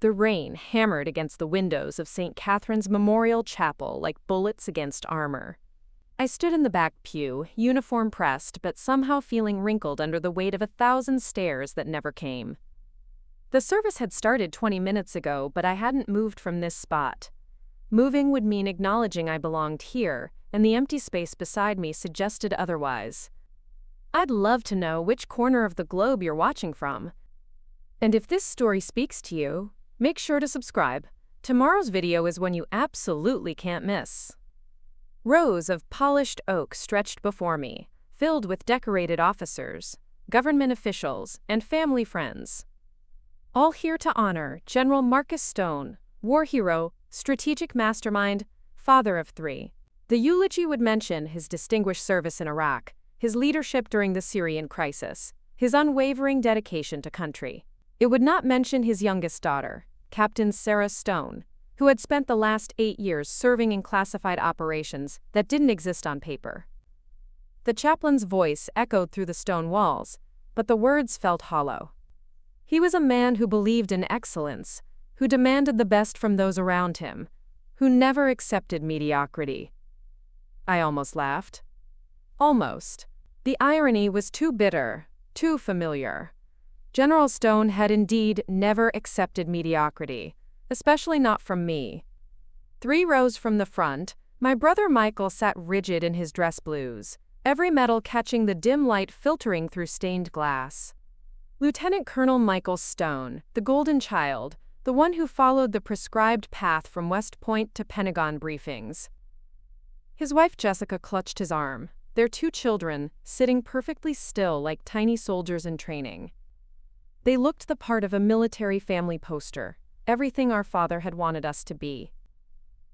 The rain hammered against the windows of St. Catherine's Memorial Chapel like bullets against armor. I stood in the back pew, uniform pressed, but somehow feeling wrinkled under the weight of 1,000 stares that never came. The service had started 20 minutes ago, but I hadn't moved from this spot. Moving would mean acknowledging I belonged here, and the empty space beside me suggested otherwise. I'd love to know which corner of the globe you're watching from. And if this story speaks to you, make sure to subscribe. Tomorrow's video is one you absolutely can't miss. Rows of polished oak stretched before me, filled with decorated officers, government officials, and family friends. All here to honor General Marcus Stone, war hero, strategic mastermind, father of three. The eulogy would mention his distinguished service in Iraq, his leadership during the Syrian crisis, his unwavering dedication to country. It would not mention his youngest daughter, Captain Sarah Stone, who had spent the last 8 years serving in classified operations that didn't exist on paper. The chaplain's voice echoed through the stone walls, but the words felt hollow. He was a man who believed in excellence, who demanded the best from those around him, who never accepted mediocrity. I almost laughed. Almost. The irony was too bitter, too familiar. General Stone had indeed never accepted mediocrity, especially not from me. 3 rows from the front, my brother Michael sat rigid in his dress blues, every medal catching the dim light filtering through stained glass. Lieutenant Colonel Michael Stone, the golden child, the one who followed the prescribed path from West Point to Pentagon briefings. His wife Jessica clutched his arm, their 2 children sitting perfectly still like tiny soldiers in training. They looked the part of a military family poster, everything our father had wanted us to be.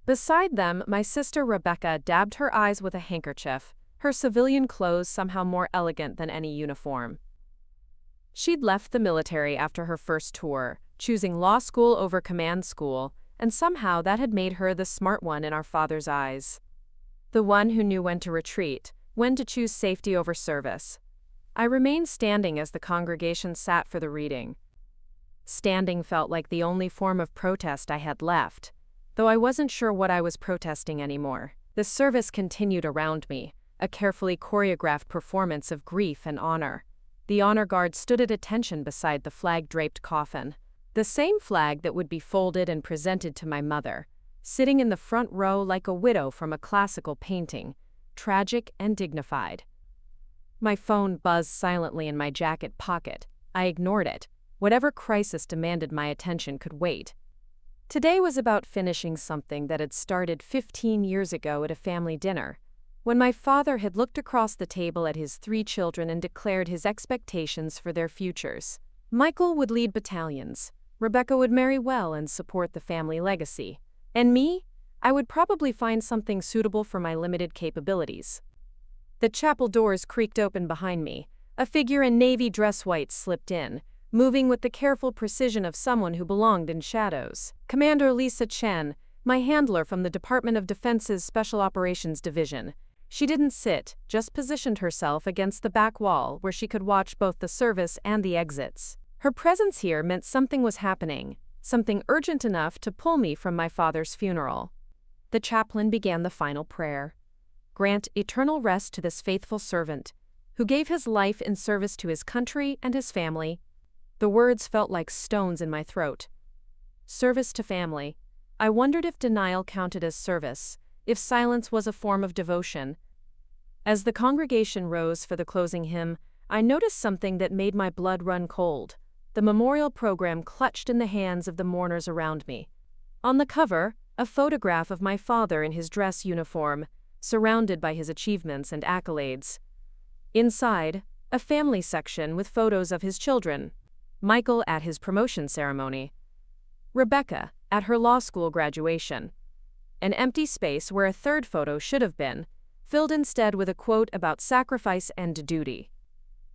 Beside them, my sister Rebecca dabbed her eyes with a handkerchief, her civilian clothes somehow more elegant than any uniform. She'd left the military after her first tour, choosing law school over command school, and somehow that had made her the smart one in our father's eyes. The one who knew when to retreat, when to choose safety over service. I remained standing as the congregation sat for the reading. Standing felt like the only form of protest I had left, though I wasn't sure what I was protesting anymore. The service continued around me, a carefully choreographed performance of grief and honor. The honor guard stood at attention beside the flag-draped coffin, the same flag that would be folded and presented to my mother, sitting in the front row like a widow from a classical painting, tragic and dignified. My phone buzzed silently in my jacket pocket. I ignored it. Whatever crisis demanded my attention could wait. Today was about finishing something that had started 15 years ago at a family dinner, when my father had looked across the table at his 3 children and declared his expectations for their futures. Michael would lead battalions, Rebecca would marry well and support the family legacy, and me, I would probably find something suitable for my limited capabilities. The chapel doors creaked open behind me. A figure in navy dress white slipped in, moving with the careful precision of someone who belonged in shadows. Commander Lisa Chen, my handler from the Department of Defense's Special Operations Division. She didn't sit, just positioned herself against the back wall where she could watch both the service and the exits. Her presence here meant something was happening, something urgent enough to pull me from my father's funeral. The chaplain began the final prayer. Grant eternal rest to this faithful servant, who gave his life in service to his country and his family. The words felt like stones in my throat. Service to family. I wondered if denial counted as service, if silence was a form of devotion. As the congregation rose for the closing hymn, I noticed something that made my blood run cold. The memorial program clutched in the hands of the mourners around me. On the cover, a photograph of my father in his dress uniform, surrounded by his achievements and accolades. Inside, a family section with photos of his children. Michael at his promotion ceremony. Rebecca at her law school graduation. An empty space where a third photo should have been, filled instead with a quote about sacrifice and duty.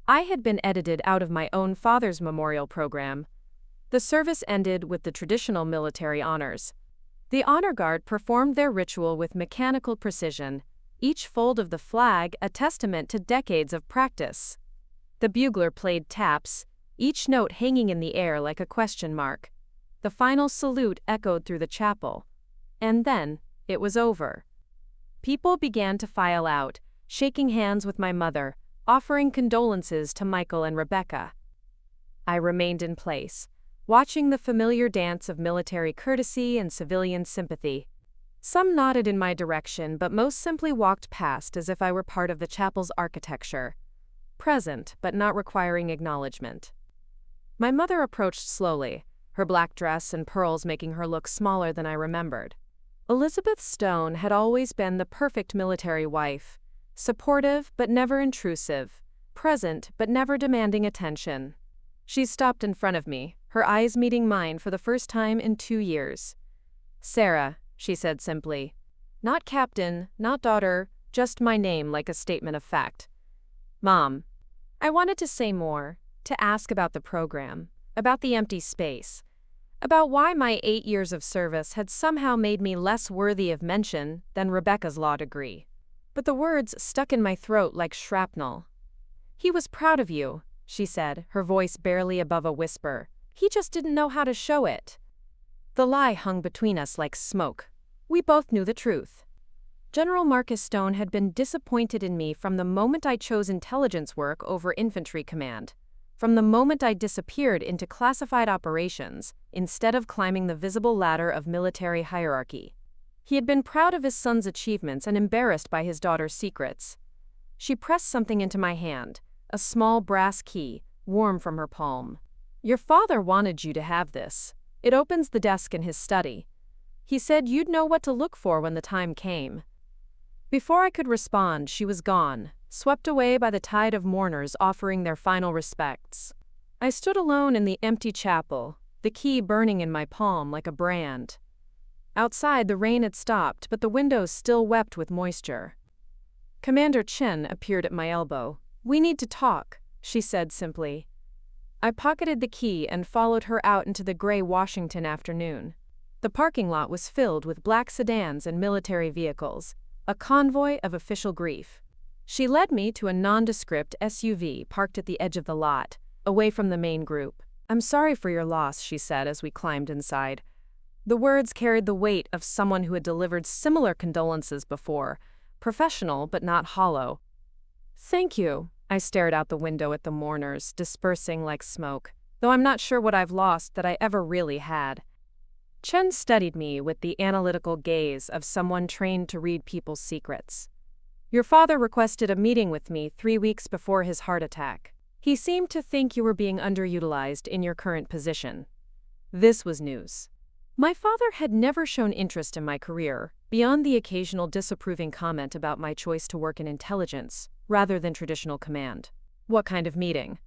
I had been edited out of my own father's memorial program. The service ended with the traditional military honors. The honor guard performed their ritual with mechanical precision, each fold of the flag a testament to decades of practice. The bugler played taps, each note hanging in the air like a question mark. The final salute echoed through the chapel. And then, it was over. People began to file out, shaking hands with my mother, offering condolences to Michael and Rebecca. I remained in place, watching the familiar dance of military courtesy and civilian sympathy. Some nodded in my direction, but most simply walked past as if I were part of the chapel's architecture, present but not requiring acknowledgement. My mother approached slowly, her black dress and pearls making her look smaller than I remembered. Elizabeth Stone had always been the perfect military wife, supportive but never intrusive, present but never demanding attention. She stopped in front of me, her eyes meeting mine for the first time in 2 years. "Sarah," she said simply. "Not captain, not daughter, just my name like a statement of fact." "Mom." I wanted to say more, to ask about the program, about the empty space, about why my 8 years of service had somehow made me less worthy of mention than Rebecca's law degree. But the words stuck in my throat like shrapnel. "He was proud of you," she said, her voice barely above a whisper. "He just didn't know how to show it." The lie hung between us like smoke. We both knew the truth. General Marcus Stone had been disappointed in me from the moment I chose intelligence work over infantry command, from the moment I disappeared into classified operations instead of climbing the visible ladder of military hierarchy. He had been proud of his son's achievements and embarrassed by his daughter's secrets. She pressed something into my hand, a small brass key, warm from her palm. "Your father wanted you to have this. It opens the desk in his study. He said you'd know what to look for when the time came." Before I could respond, she was gone, swept away by the tide of mourners offering their final respects. I stood alone in the empty chapel, the key burning in my palm like a brand. Outside, the rain had stopped, but the windows still wept with moisture. Commander Chen appeared at my elbow. "We need to talk," she said simply. I pocketed the key and followed her out into the gray Washington afternoon. The parking lot was filled with black sedans and military vehicles, a convoy of official grief. She led me to a nondescript SUV parked at the edge of the lot, away from the main group. "I'm sorry for your loss," she said as we climbed inside. The words carried the weight of someone who had delivered similar condolences before, professional but not hollow. "Thank you." I stared out the window at the mourners, dispersing like smoke, though I'm not sure what I've lost that I ever really had. Chen studied me with the analytical gaze of someone trained to read people's secrets. "Your father requested a meeting with me 3 weeks before his heart attack. He seemed to think you were being underutilized in your current position." This was news. My father had never shown interest in my career, beyond the occasional disapproving comment about my choice to work in intelligence, rather than traditional command. "What kind of meeting?"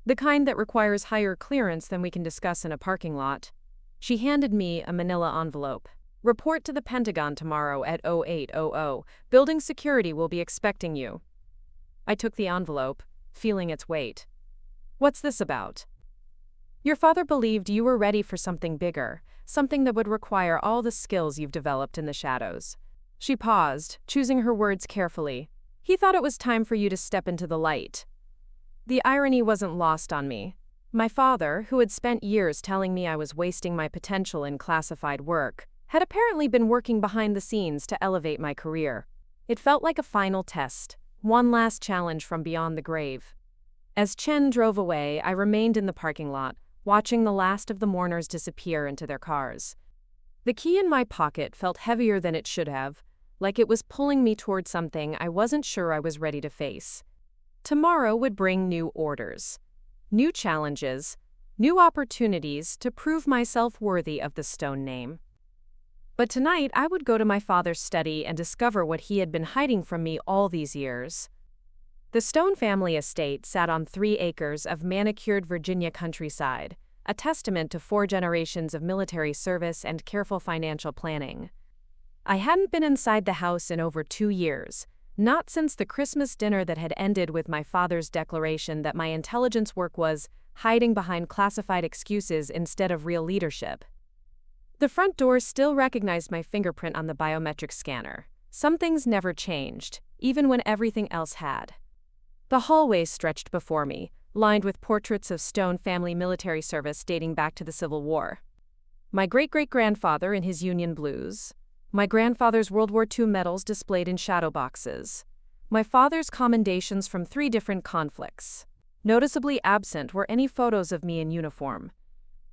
"The kind that requires higher clearance than we can discuss in a parking lot." She handed me a manila envelope. "Report to the Pentagon tomorrow at 0800. Building security will be expecting you." I took the envelope, feeling its weight. "What's this about?" "Your father believed you were ready for something bigger, something that would require all the skills you've developed in the shadows." She paused, choosing her words carefully. "He thought it was time for you to step into the light." The irony wasn't lost on me. My father, who had spent years telling me I was wasting my potential in classified work, had apparently been working behind the scenes to elevate my career. It felt like a final test, one last challenge from beyond the grave. As Chen drove away, I remained in the parking lot, watching the last of the mourners disappear into their cars. The key in my pocket felt heavier than it should have, like it was pulling me toward something I wasn't sure I was ready to face. Tomorrow would bring new orders, new challenges, new opportunities to prove myself worthy of the Stone name. But tonight I would go to my father's study and discover what he had been hiding from me all these years. The Stone family estate sat on 3 acres of manicured Virginia countryside, a testament to 4 generations of military service and careful financial planning. I hadn't been inside the house in over 2 years, not since the Christmas dinner that had ended with my father's declaration that my intelligence work was hiding behind classified excuses instead of real leadership. The front door still recognized my fingerprint on the biometric scanner. Some things never changed, even when everything else had. The hallway stretched before me, lined with portraits of Stone family military service dating back to the Civil War. My great-great-grandfather in his Union blues. My grandfather's World War II medals displayed in shadow boxes. My father's commendations from 3 different conflicts. Noticeably absent were any photos of me in uniform.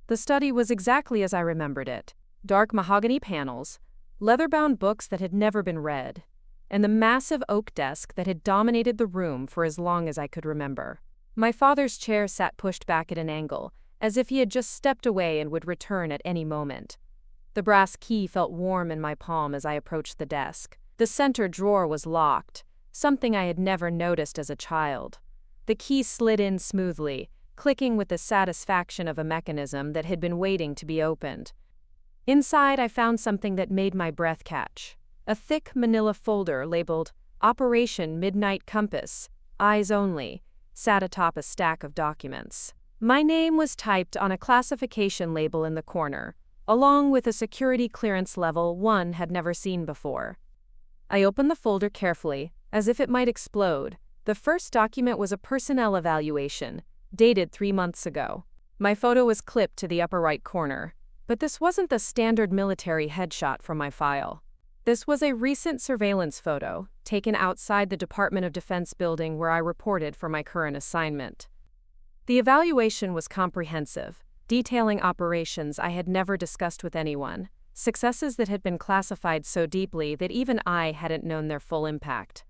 The study was exactly as I remembered it. Dark mahogany panels, leather-bound books that had never been read, and the massive oak desk that had dominated the room for as long as I could remember. My father's chair sat pushed back at an angle, as if he had just stepped away and would return at any moment. The brass key felt warm in my palm as I approached the desk. The center drawer was locked, something I had never noticed as a child. The key slid in smoothly, clicking with the satisfaction of a mechanism that had been waiting to be opened. Inside, I found something that made my breath catch. A thick manila folder labeled Operation Midnight Compass, Eyes Only, sat atop a stack of documents. My name was typed on a classification label in the corner, along with a security clearance level one had never seen before. I opened the folder carefully, as if it might explode. The first document was a personnel evaluation, dated 3 months ago. My photo was clipped to the upper right corner, but this wasn't the standard military headshot from my file. This was a recent surveillance photo, taken outside the Department of Defense building where I reported for my current assignment. The evaluation was comprehensive, detailing operations I had never discussed with anyone, successes that had been classified so deeply that even I hadn't known their full impact.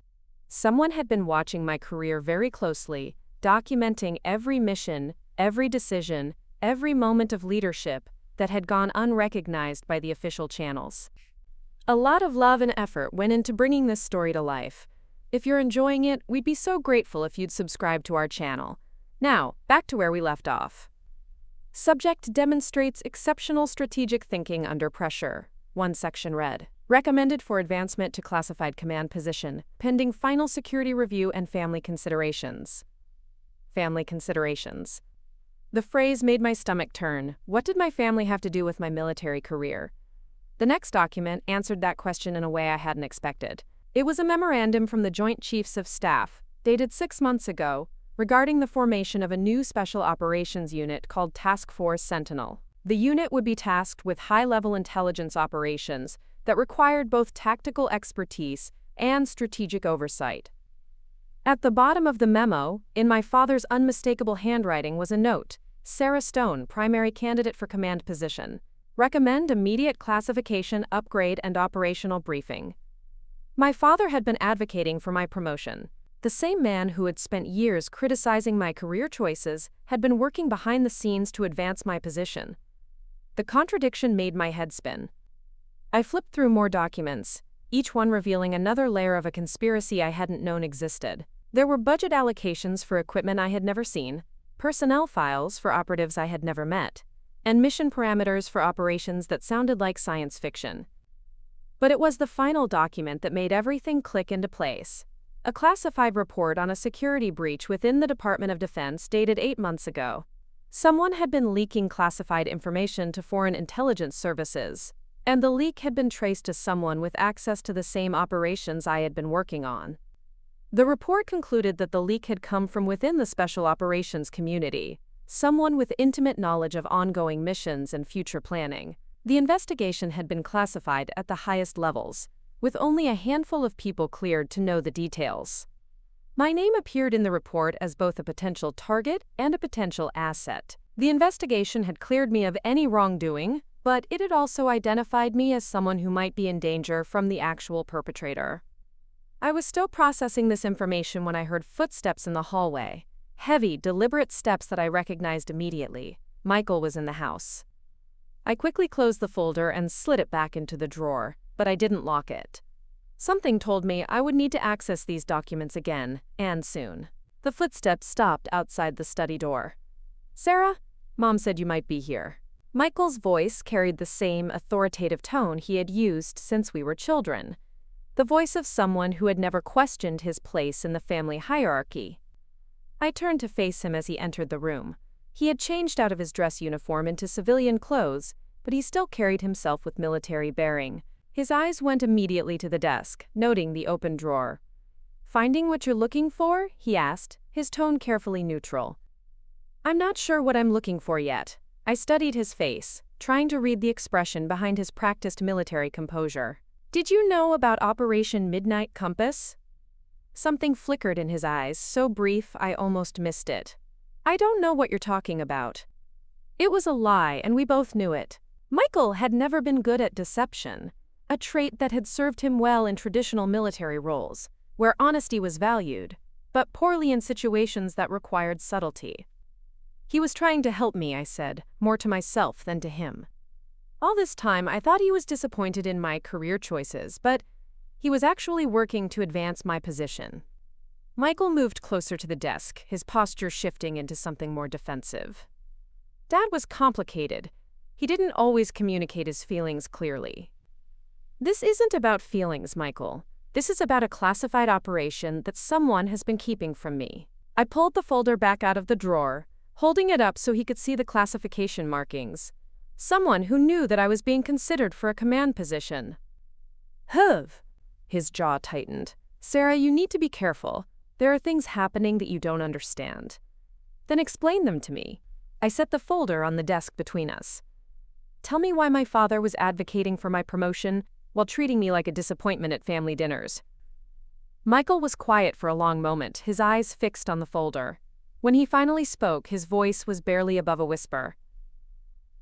Someone had been watching my career very closely, documenting every mission, every decision, every moment of leadership that had gone unrecognized by the official channels. A lot of love and effort went into bringing this story to life. If you're enjoying it, we'd be so grateful if you'd subscribe to our channel. Now, back to where we left off. Subject demonstrates exceptional strategic thinking under pressure. One section read, recommended for advancement to classified command position, pending final security review and family considerations. Family considerations. The phrase made my stomach turn. What did my family have to do with my military career? The next document answered that question in a way I hadn't expected. It was a memorandum from the Joint Chiefs of Staff, dated 6 months ago, regarding the formation of a new special operations unit called Task Force Sentinel. The unit would be tasked with high-level intelligence operations that required both tactical expertise and strategic oversight. At the bottom of the memo, in my father's unmistakable handwriting, was a note: Sarah Stone, primary candidate for command position. Recommend immediate classification, upgrade, and operational briefing. My father had been advocating for my promotion. The same man who had spent years criticizing my career choices had been working behind the scenes to advance my position. The contradiction made my head spin. I flipped through more documents, each one revealing another layer of a conspiracy I hadn't known existed. There were budget allocations for equipment I had never seen, personnel files for operatives I had never met, and mission parameters for operations that sounded like science fiction. But it was the final document that made everything click into place. A classified report on a security breach within the Department of Defense dated 8 months ago. Someone had been leaking classified information to foreign intelligence services, and the leak had been traced to someone with access to the same operations I had been working on. The report concluded that the leak had come from within the special operations community, someone with intimate knowledge of ongoing missions and future planning. The investigation had been classified at the highest levels, with only a handful of people cleared to know the details. My name appeared in the report as both a potential target and a potential asset. The investigation had cleared me of any wrongdoing, but it had also identified me as someone who might be in danger from the actual perpetrator. I was still processing this information when I heard footsteps in the hallway. Heavy, deliberate steps that I recognized immediately. Michael was in the house. I quickly closed the folder and slid it back into the drawer, but I didn't lock it. Something told me I would need to access these documents again, and soon. The footsteps stopped outside the study door. Sarah, Mom said you might be here. Michael's voice carried the same authoritative tone he had used since we were children. The voice of someone who had never questioned his place in the family hierarchy. I turned to face him as he entered the room. He had changed out of his dress uniform into civilian clothes, but he still carried himself with military bearing. His eyes went immediately to the desk, noting the open drawer. Finding what you're looking for? He asked, his tone carefully neutral. I'm not sure what I'm looking for yet. I studied his face, trying to read the expression behind his practiced military composure. "Did you know about Operation Midnight Compass?" Something flickered in his eyes, so brief I almost missed it. "I don't know what you're talking about." It was a lie, and we both knew it. Michael had never been good at deception, a trait that had served him well in traditional military roles, where honesty was valued, but poorly in situations that required subtlety. "He was trying to help me," I said, more to myself than to him. All this time, I thought he was disappointed in my career choices, but he was actually working to advance my position. Michael moved closer to the desk, his posture shifting into something more defensive. Dad was complicated. He didn't always communicate his feelings clearly. "This isn't about feelings, Michael. This is about a classified operation that someone has been keeping from me." I pulled the folder back out of the drawer, holding it up so he could see the classification markings. Someone who knew that I was being considered for a command position. "Huv." His jaw tightened. "Sarah, you need to be careful. There are things happening that you don't understand." "Then explain them to me." I set the folder on the desk between us. "Tell me why my father was advocating for my promotion while treating me like a disappointment at family dinners." Michael was quiet for a long moment, his eyes fixed on the folder. When he finally spoke, his voice was barely above a whisper.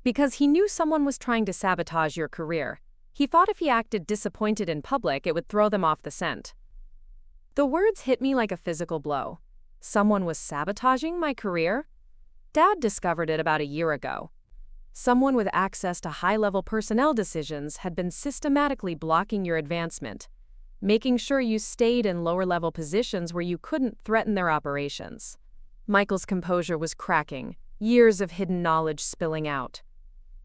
"Because he knew someone was trying to sabotage your career. He thought if he acted disappointed in public, it would throw them off the scent." The words hit me like a physical blow. Someone was sabotaging my career? Dad discovered it about a year ago. Someone with access to high-level personnel decisions had been systematically blocking your advancement, making sure you stayed in lower-level positions where you couldn't threaten their operations. Michael's composure was cracking, years of hidden knowledge spilling out.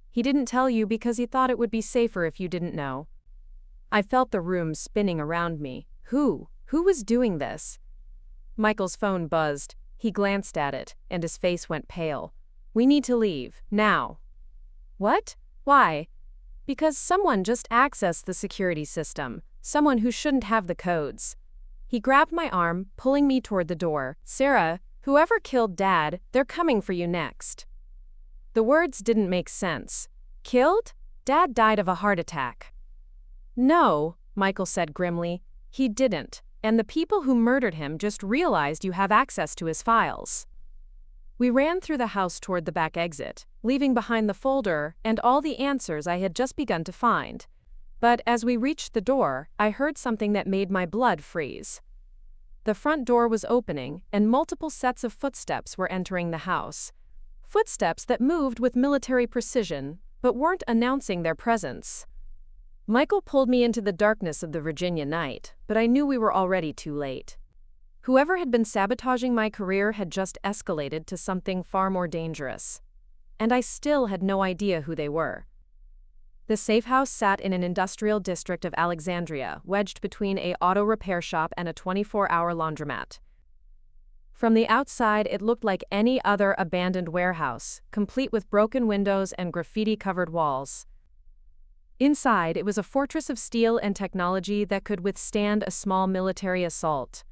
"He didn't tell you because he thought it would be safer if you didn't know." I felt the room spinning around me. Who was doing this? Michael's phone buzzed. He glanced at it, and his face went pale. "We need to leave, now." "What? Why?" "Because someone just accessed the security system, someone who shouldn't have the codes." He grabbed my arm, pulling me toward the door. "Sarah, whoever killed Dad, they're coming for you next." The words didn't make sense. "Killed? Dad died of a heart attack." "No," Michael said grimly, "he didn't, and the people who murdered him just realized you have access to his files." We ran through the house toward the back exit, leaving behind the folder and all the answers I had just begun to find. But as we reached the door, I heard something that made my blood freeze. The front door was opening, and multiple sets of footsteps were entering the house. Footsteps that moved with military precision, but weren't announcing their presence. Michael pulled me into the darkness of the Virginia night, but I knew we were already too late. Whoever had been sabotaging my career had just escalated to something far more dangerous. And I still had no idea who they were. The safe house sat in an industrial district of Alexandria, wedged between an auto repair shop and a 24-hour laundromat. From the outside, it looked like any other abandoned warehouse, complete with broken windows and graffiti-covered walls. Inside, it was a fortress of steel and technology that could withstand a small military assault.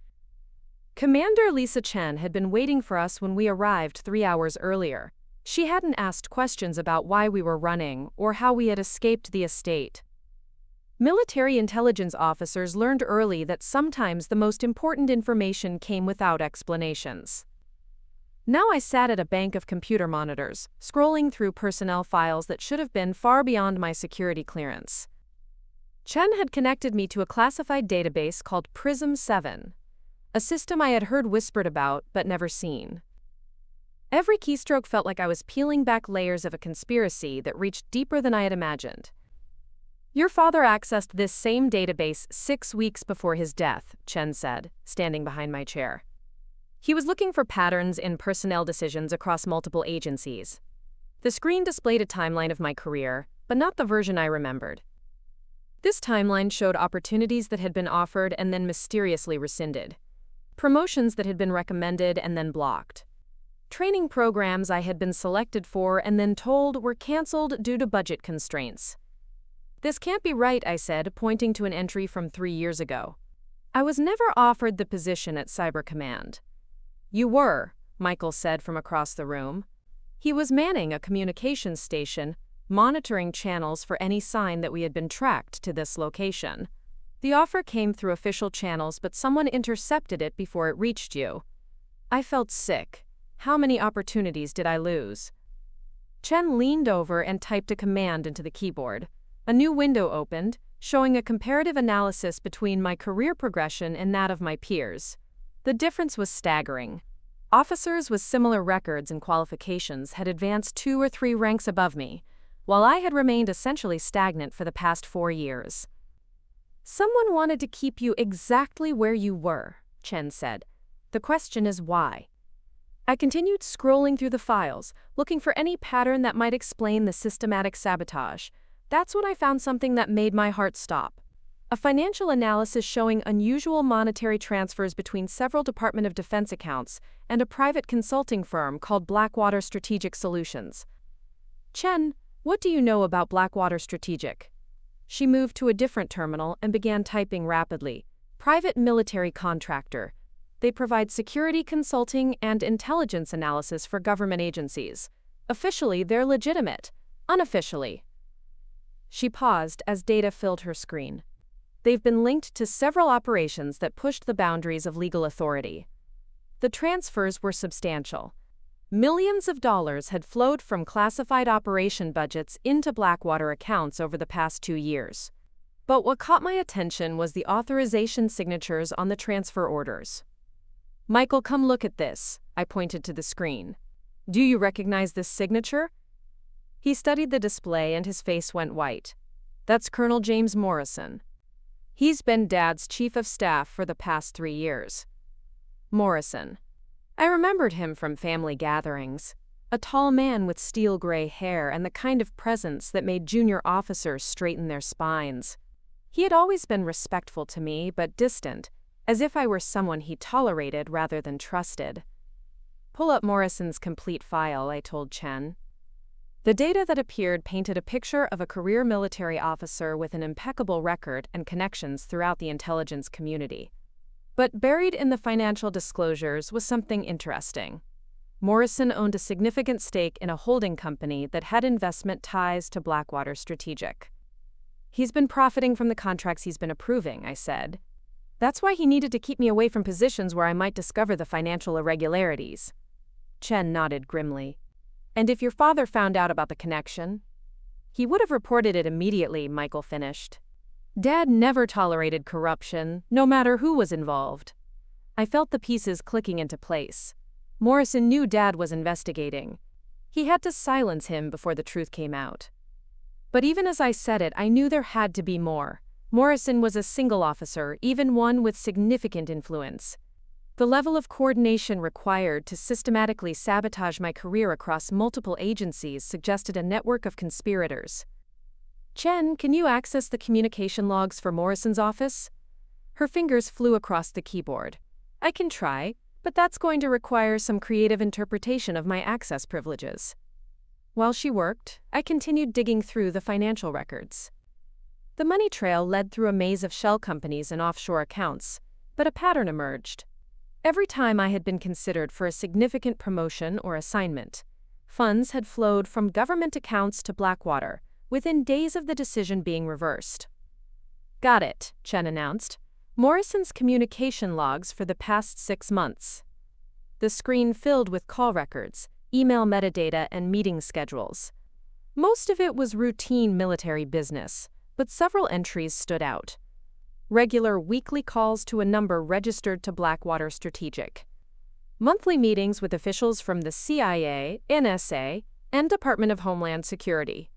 Commander Lisa Chen had been waiting for us when we arrived 3 hours earlier. She hadn't asked questions about why we were running or how we had escaped the estate. Military intelligence officers learned early that sometimes the most important information came without explanations. Now I sat at a bank of computer monitors, scrolling through personnel files that should have been far beyond my security clearance. Chen had connected me to a classified database called Prism 7, a system I had heard whispered about but never seen. Every keystroke felt like I was peeling back layers of a conspiracy that reached deeper than I had imagined. "Your father accessed this same database 6 weeks before his death," Chen said, standing behind my chair. "He was looking for patterns in personnel decisions across multiple agencies." The screen displayed a timeline of my career, but not the version I remembered. This timeline showed opportunities that had been offered and then mysteriously rescinded. Promotions that had been recommended and then blocked. Training programs I had been selected for and then told were canceled due to budget constraints. "This can't be right," I said, pointing to an entry from 3 years ago. "I was never offered the position at Cyber Command." "You were," Michael said from across the room. He was manning a communications station, monitoring channels for any sign that we had been tracked to this location. The offer came through official channels, but someone intercepted it before it reached you. I felt sick. How many opportunities did I lose? Chen leaned over and typed a command into the keyboard. A new window opened, showing a comparative analysis between my career progression and that of my peers. The difference was staggering. Officers with similar records and qualifications had advanced 2 or 3 ranks above me, while I had remained essentially stagnant for the past 4 years. Someone wanted to keep you exactly where you were, Chen said. The question is why? I continued scrolling through the files, looking for any pattern that might explain the systematic sabotage. That's when I found something that made my heart stop. A financial analysis showing unusual monetary transfers between several Department of Defense accounts and a private consulting firm called Blackwater Strategic Solutions. Chen, what do you know about Blackwater Strategic? She moved to a different terminal and began typing rapidly. Private military contractor. They provide security consulting and intelligence analysis for government agencies. Officially, they're legitimate. Unofficially. She paused as data filled her screen. They've been linked to several operations that pushed the boundaries of legal authority. The transfers were substantial. Millions of dollars had flowed from classified operation budgets into Blackwater accounts over the past 2 years. But what caught my attention was the authorization signatures on the transfer orders. Michael, come look at this, I pointed to the screen. Do you recognize this signature? He studied the display and his face went white. That's Colonel James Morrison. He's been Dad's chief of staff for the past 3 years. Morrison. I remembered him from family gatherings. A tall man with steel gray hair and the kind of presence that made junior officers straighten their spines. He had always been respectful to me, but distant, as if I were someone he tolerated rather than trusted. Pull up Morrison's complete file, I told Chen. The data that appeared painted a picture of a career military officer with an impeccable record and connections throughout the intelligence community. But buried in the financial disclosures was something interesting. Morrison owned a significant stake in a holding company that had investment ties to Blackwater Strategic. He's been profiting from the contracts he's been approving, I said. That's why he needed to keep me away from positions where I might discover the financial irregularities. Chen nodded grimly. And if your father found out about the connection? He would have reported it immediately, Michael finished. Dad never tolerated corruption, no matter who was involved. I felt the pieces clicking into place. Morrison knew Dad was investigating. He had to silence him before the truth came out. But even as I said it, I knew there had to be more. Morrison was a single officer, even one with significant influence. The level of coordination required to systematically sabotage my career across multiple agencies suggested a network of conspirators. Chen, can you access the communication logs for Morrison's office? Her fingers flew across the keyboard. I can try, but that's going to require some creative interpretation of my access privileges. While she worked, I continued digging through the financial records. The money trail led through a maze of shell companies and offshore accounts, but a pattern emerged. Every time I had been considered for a significant promotion or assignment, funds had flowed from government accounts to Blackwater, within days of the decision being reversed. Got it, Chen announced. Morrison's communication logs for the past 6 months. The screen filled with call records, email metadata, and meeting schedules. Most of it was routine military business, but several entries stood out. Regular weekly calls to a number registered to Blackwater Strategic. Monthly meetings with officials from the CIA, NSA, and Department of Homeland Security.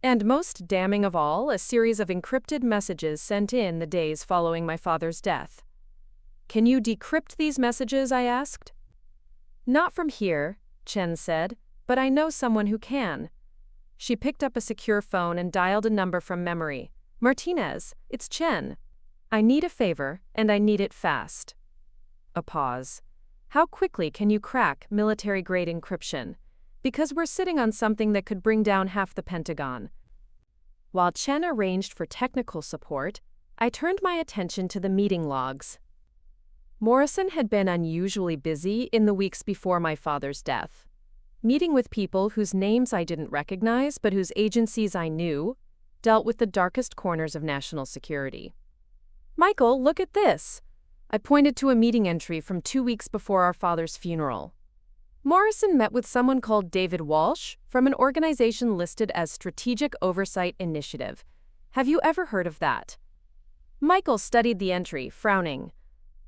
And most damning of all, a series of encrypted messages sent in the days following my father's death. Can you decrypt these messages, I asked. Not from here, Chen said, but I know someone who can. She picked up a secure phone and dialed a number from memory. Martinez, it's Chen. I need a favor, and I need it fast. A pause. How quickly can you crack military-grade encryption? Because we're sitting on something that could bring down half the Pentagon. While Chen arranged for technical support, I turned my attention to the meeting logs. Morrison had been unusually busy in the weeks before my father's death. meeting with people whose names I didn't recognize but whose agencies I knew, dealt with the darkest corners of national security. "Michael, look at this!" I pointed to a meeting entry from 2 weeks before our father's funeral. Morrison met with someone called David Walsh from an organization listed as Strategic Oversight Initiative. Have you ever heard of that? Michael studied the entry, frowning.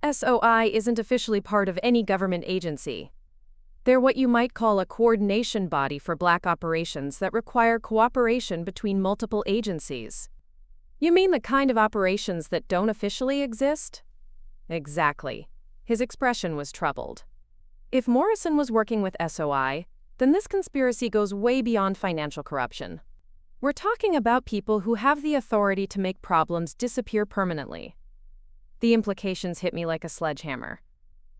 SOI isn't officially part of any government agency. They're what you might call a coordination body for black operations that require cooperation between multiple agencies. You mean the kind of operations that don't officially exist? Exactly. His expression was troubled. If Morrison was working with SOI, then this conspiracy goes way beyond financial corruption. We're talking about people who have the authority to make problems disappear permanently. The implications hit me like a sledgehammer.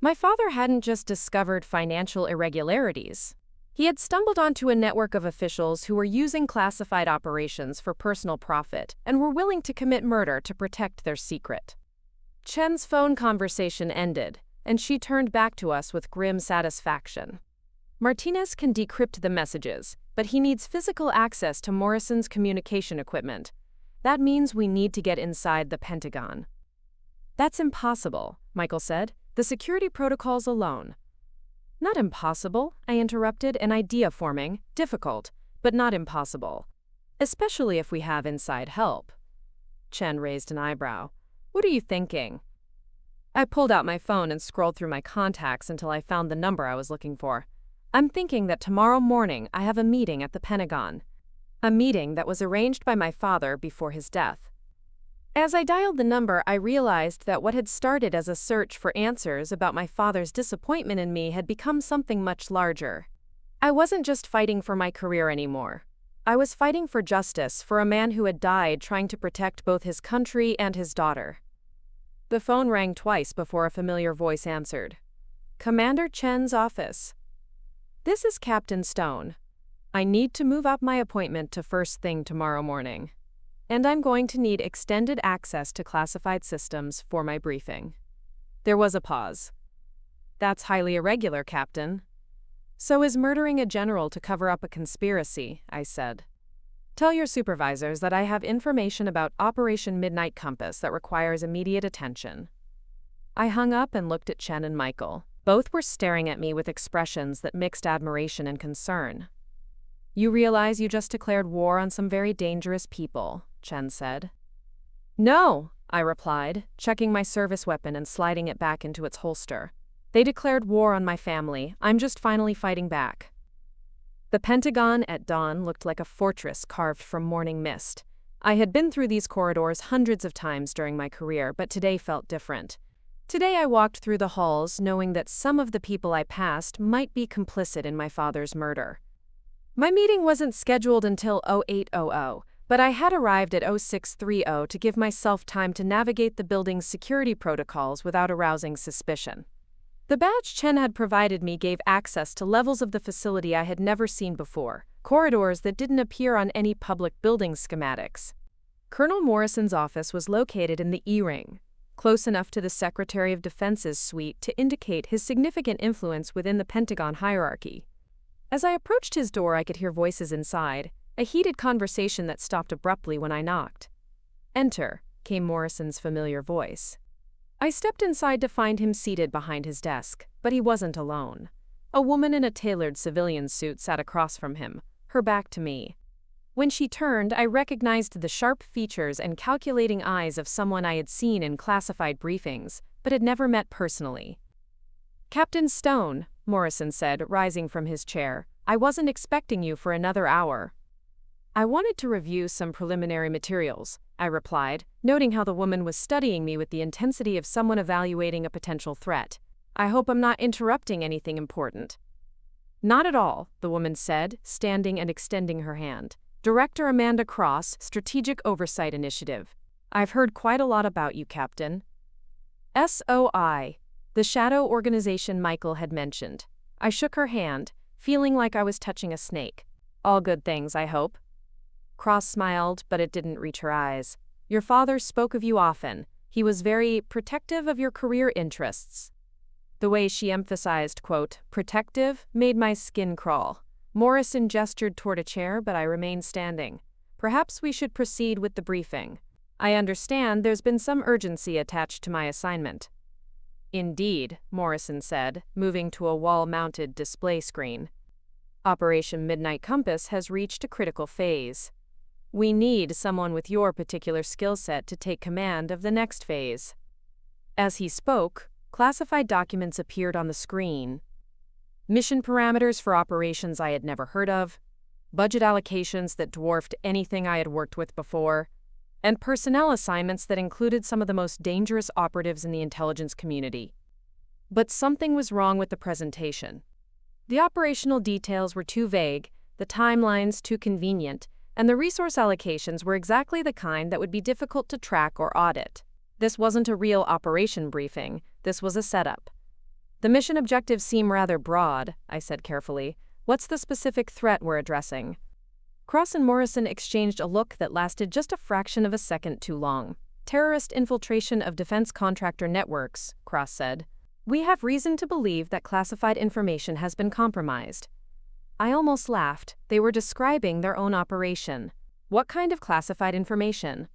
My father hadn't just discovered financial irregularities. He had stumbled onto a network of officials who were using classified operations for personal profit and were willing to commit murder to protect their secret. Chen's phone conversation ended, and she turned back to us with grim satisfaction. Martinez can decrypt the messages, but he needs physical access to Morrison's communication equipment. That means we need to get inside the Pentagon. That's impossible, Michael said. The security protocols alone. Not impossible, I interrupted, an idea forming, difficult, but not impossible. Especially if we have inside help. Chen raised an eyebrow. What are you thinking? I pulled out my phone and scrolled through my contacts until I found the number I was looking for. I'm thinking that tomorrow morning I have a meeting at the Pentagon. A meeting that was arranged by my father before his death. As I dialed the number, I realized that what had started as a search for answers about my father's disappointment in me had become something much larger. I wasn't just fighting for my career anymore. I was fighting for justice for a man who had died trying to protect both his country and his daughter. The phone rang twice before a familiar voice answered. Commander Chen's office. This is Captain Stone. I need to move up my appointment to first thing tomorrow morning. And I'm going to need extended access to classified systems for my briefing. There was a pause. That's highly irregular, Captain. So is murdering a general to cover up a conspiracy, I said. Tell your supervisors that I have information about Operation Midnight Compass that requires immediate attention. I hung up and looked at Chen and Michael. Both were staring at me with expressions that mixed admiration and concern. You realize you just declared war on some very dangerous people, Chen said. No, I replied, checking my service weapon and sliding it back into its holster. They declared war on my family. I'm just finally fighting back. The Pentagon at dawn looked like a fortress carved from morning mist. I had been through these corridors hundreds of times during my career, but today felt different. Today I walked through the halls knowing that some of the people I passed might be complicit in my father's murder. My meeting wasn't scheduled until 0800, but I had arrived at 0630 to give myself time to navigate the building's security protocols without arousing suspicion. The badge Chen had provided me gave access to levels of the facility I had never seen before, corridors that didn't appear on any public building schematics. Colonel Morrison's office was located in the E-ring, close enough to the Secretary of Defense's suite to indicate his significant influence within the Pentagon hierarchy. As I approached his door, I could hear voices inside, a heated conversation that stopped abruptly when I knocked. Enter, came Morrison's familiar voice. I stepped inside to find him seated behind his desk, but he wasn't alone. A woman in a tailored civilian suit sat across from him, her back to me. When she turned, I recognized the sharp features and calculating eyes of someone I had seen in classified briefings, but had never met personally. Captain Stone, Morrison said, rising from his chair, I wasn't expecting you for another hour. I wanted to review some preliminary materials, I replied, noting how the woman was studying me with the intensity of someone evaluating a potential threat. I hope I'm not interrupting anything important. Not at all, the woman said, standing and extending her hand. Director Amanda Cross, Strategic Oversight Initiative. I've heard quite a lot about you, Captain. SOI, the shadow organization Michael had mentioned. I shook her hand, feeling like I was touching a snake. All good things, I hope. Cross smiled, but it didn't reach her eyes. Your father spoke of you often. He was very protective of your career interests. The way she emphasized, quote, protective, made my skin crawl. Morrison gestured toward a chair, but I remained standing. Perhaps we should proceed with the briefing. I understand there's been some urgency attached to my assignment. Indeed, Morrison said, moving to a wall-mounted display screen. Operation Midnight Compass has reached a critical phase. We need someone with your particular skill set to take command of the next phase. As he spoke, classified documents appeared on the screen. Mission parameters for operations I had never heard of, budget allocations that dwarfed anything I had worked with before, and personnel assignments that included some of the most dangerous operatives in the intelligence community. But something was wrong with the presentation. The operational details were too vague, the timelines too convenient, and the resource allocations were exactly the kind that would be difficult to track or audit. This wasn't a real operation briefing, this was a setup. The mission objectives seem rather broad, I said carefully. What's the specific threat we're addressing? Cross and Morrison exchanged a look that lasted just a fraction of a second too long. Terrorist infiltration of defense contractor networks, Cross said. We have reason to believe that classified information has been compromised. I almost laughed. They were describing their own operation. What kind of classified information?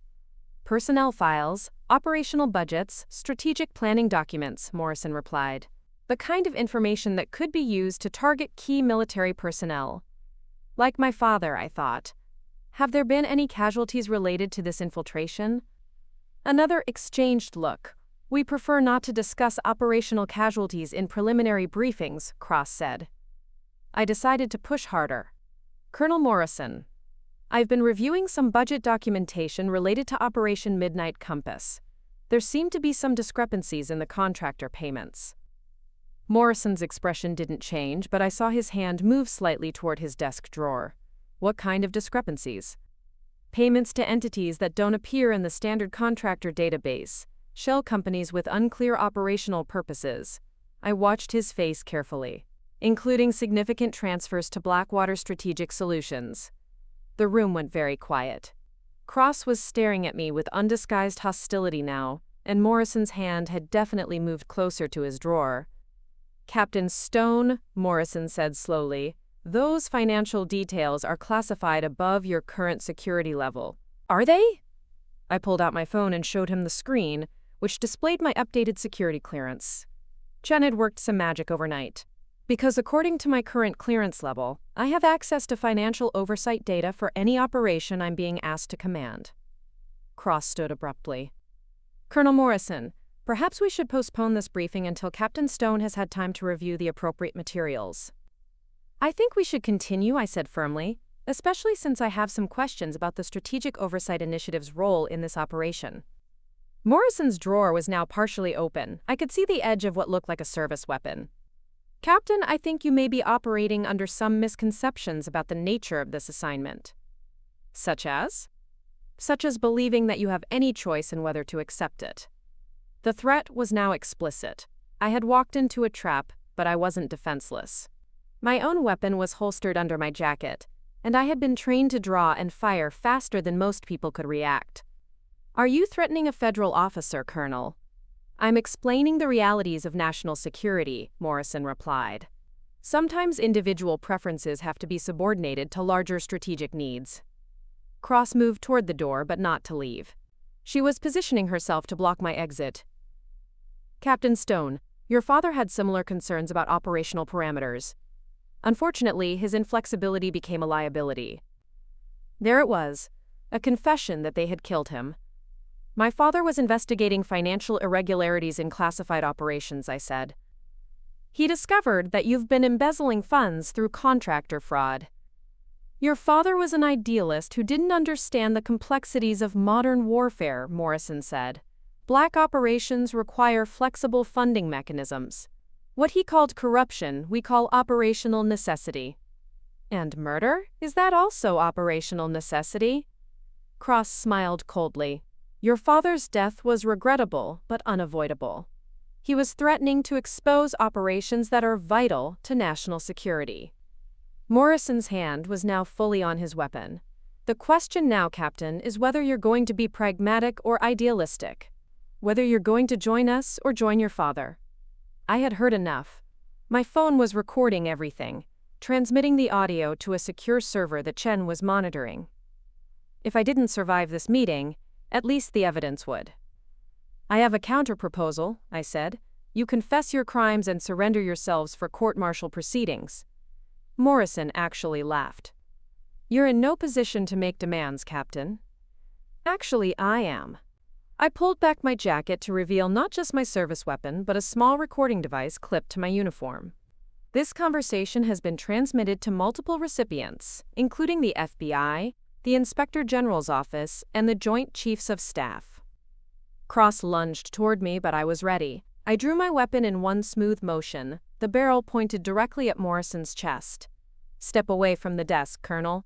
Personnel files, operational budgets, strategic planning documents, Morrison replied. The kind of information that could be used to target key military personnel. Like my father, I thought. Have there been any casualties related to this infiltration? Another exchanged look. We prefer not to discuss operational casualties in preliminary briefings, Cross said. I decided to push harder. Colonel Morrison, I've been reviewing some budget documentation related to Operation Midnight Compass. There seem to be some discrepancies in the contractor payments. Morrison's expression didn't change, but I saw his hand move slightly toward his desk drawer. What kind of discrepancies? Payments to entities that don't appear in the standard contractor database, shell companies with unclear operational purposes. I watched his face carefully, including significant transfers to Blackwater Strategic Solutions. The room went very quiet. Cross was staring at me with undisguised hostility now, and Morrison's hand had definitely moved closer to his drawer. Captain Stone, Morrison said slowly, those financial details are classified above your current security level. Are they? I pulled out my phone and showed him the screen, which displayed my updated security clearance. Jen had worked some magic overnight. Because according to my current clearance level, I have access to financial oversight data for any operation I'm being asked to command. Cross stood abruptly. Colonel Morrison, perhaps we should postpone this briefing until Captain Stone has had time to review the appropriate materials. I think we should continue, I said firmly, especially since I have some questions about the Strategic Oversight Initiative's role in this operation. Morrison's drawer was now partially open. I could see the edge of what looked like a service weapon. Captain, I think you may be operating under some misconceptions about the nature of this assignment. Such as? Such as believing that you have any choice in whether to accept it. The threat was now explicit. I had walked into a trap, but I wasn't defenseless. My own weapon was holstered under my jacket, and I had been trained to draw and fire faster than most people could react. Are you threatening a federal officer, Colonel? I'm explaining the realities of national security, Morrison replied. Sometimes individual preferences have to be subordinated to larger strategic needs. Cross moved toward the door, but not to leave. She was positioning herself to block my exit. Captain Stone, your father had similar concerns about operational parameters. Unfortunately, his inflexibility became a liability. There it was, a confession that they had killed him. My father was investigating financial irregularities in classified operations, I said. He discovered that you've been embezzling funds through contractor fraud. Your father was an idealist who didn't understand the complexities of modern warfare, Morrison said. Black operations require flexible funding mechanisms. What he called corruption, we call operational necessity. And murder? Is that also operational necessity? Cross smiled coldly. Your father's death was regrettable, but unavoidable. He was threatening to expose operations that are vital to national security. Morrison's hand was now fully on his weapon. The question now, Captain, is whether you're going to be pragmatic or idealistic. Whether you're going to join us or join your father. I had heard enough. My phone was recording everything. transmitting the audio to a secure server that Chen was monitoring. If I didn't survive this meeting, at least the evidence would. "I have a counter-proposal," I said. "You confess your crimes and surrender yourselves for court-martial proceedings." Morrison actually laughed. "You're in no position to make demands, Captain." "Actually, I am." I pulled back my jacket to reveal not just my service weapon, but a small recording device clipped to my uniform. This conversation has been transmitted to multiple recipients, including the FBI, the Inspector General's office, and the Joint Chiefs of Staff. Cross lunged toward me, but I was ready. I drew my weapon in one smooth motion, the barrel pointed directly at Morrison's chest. "Step away from the desk, Colonel."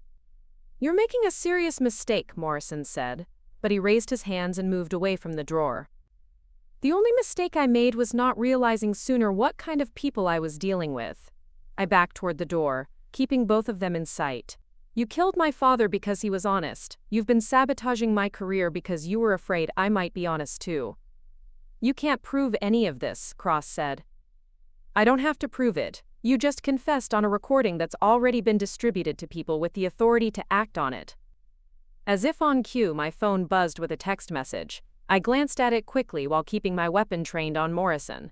"You're making a serious mistake," Morrison said, but he raised his hands and moved away from the drawer. "The only mistake I made was not realizing sooner what kind of people I was dealing with." I backed toward the door, keeping both of them in sight. "You killed my father because he was honest. You've been sabotaging my career because you were afraid I might be honest too." "You can't prove any of this," Cross said. "I don't have to prove it. You just confessed on a recording that's already been distributed to people with the authority to act on it." As if on cue, my phone buzzed with a text message. I glanced at it quickly while keeping my weapon trained on Morrison.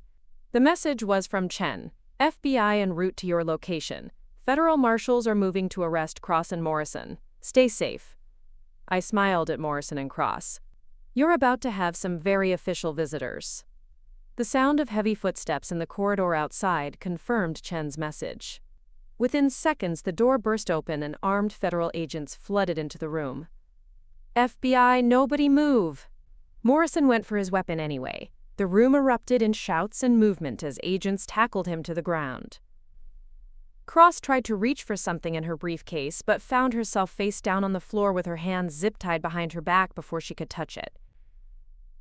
The message was from Chen. "FBI en route to your location. Federal marshals are moving to arrest Cross and Morrison. Stay safe." I smiled at Morrison and Cross. "You're about to have some very official visitors." The sound of heavy footsteps in the corridor outside confirmed Chen's message. Within seconds, the door burst open and armed federal agents flooded into the room. "FBI, nobody move!" Morrison went for his weapon anyway. The room erupted in shouts and movement as agents tackled him to the ground. Cross tried to reach for something in her briefcase, but found herself face down on the floor with her hands zip-tied behind her back before she could touch it.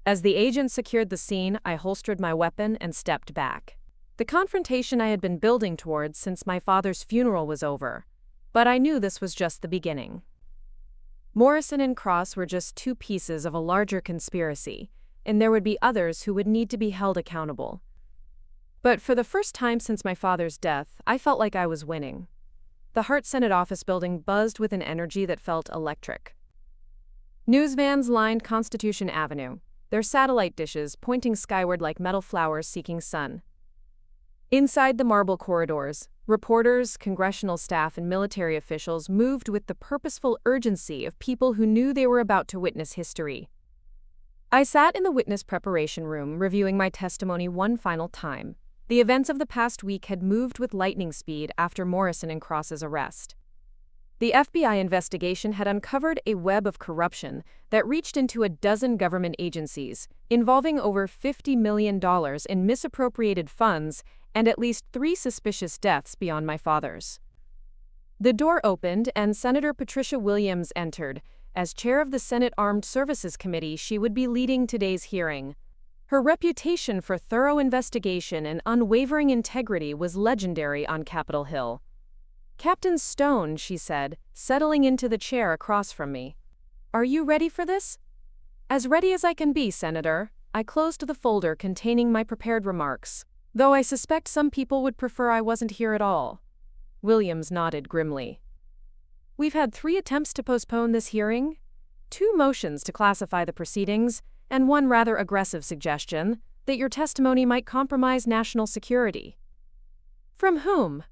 As the agents secured the scene, I holstered my weapon and stepped back. The confrontation I had been building towards since my father's funeral was over, but I knew this was just the beginning. Morrison and Cross were just two pieces of a larger conspiracy, and there would be others who would need to be held accountable. But for the first time since my father's death, I felt like I was winning. The Hart Senate office building buzzed with an energy that felt electric. News vans lined Constitution Avenue, their satellite dishes pointing skyward like metal flowers seeking sun. Inside the marble corridors, reporters, congressional staff, and military officials moved with the purposeful urgency of people who knew they were about to witness history. I sat in the witness preparation room reviewing my testimony one final time. The events of the past week had moved with lightning speed after Morrison and Cross's arrest. The FBI investigation had uncovered a web of corruption that reached into a dozen government agencies, involving over $50 million in misappropriated funds and at least 3 suspicious deaths beyond my father's. The door opened and Senator Patricia Williams entered. As chair of the Senate Armed Services Committee, she would be leading today's hearing. Her reputation for thorough investigation and unwavering integrity was legendary on Capitol Hill. "Captain Stone," she said, settling into the chair across from me. "Are you ready for this?" "As ready as I can be, Senator." I closed the folder containing my prepared remarks, though I suspect some people would prefer I wasn't here at all. Williams nodded grimly. "We've had 3 attempts to postpone this hearing, 2 motions to classify the proceedings, and 1 rather aggressive suggestion that your testimony might compromise national security." "From whom?"